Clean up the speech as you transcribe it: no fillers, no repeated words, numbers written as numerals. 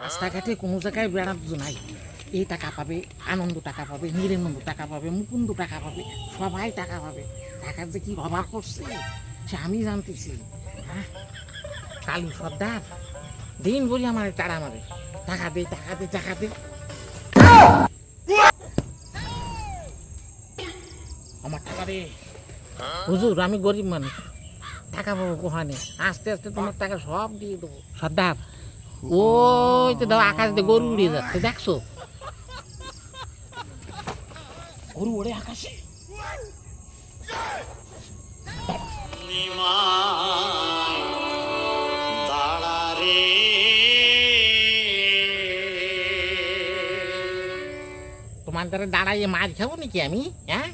রাস্তাঘাটে কোনো জায়গায় বেড়াতে নাই, এই টাকা পাবে, আনন্দ টাকা পাবে, নিরানন্দ টাকা পাবে, মুকুন্দ টাকা পাবে, সবাই টাকা পাবে। টাকার যে কি অভাব করছে সে আমি জানতেছি। হ্যাঁ, কালু সর্দার দিন বলি আমার তারা মারে, টাকা দে টাকা দে টাকা দে। আমার টাকা দে। হুজুর আমি গরিব মানুষ, টাকা পাবো কোহানে? আস্তে আস্তে তোমার টাকা সব দিয়ে দেবো। সর্দার ওই তো দাও, আকাশ দিয়ে গরু উড়িয়ে যাচ্ছে, দেখছো? গরু ওড়ে আকাশে। তোমার দ্বারা দাঁড়াইয়ে মাছ খাবো নাকি আমি? হ্যাঁ,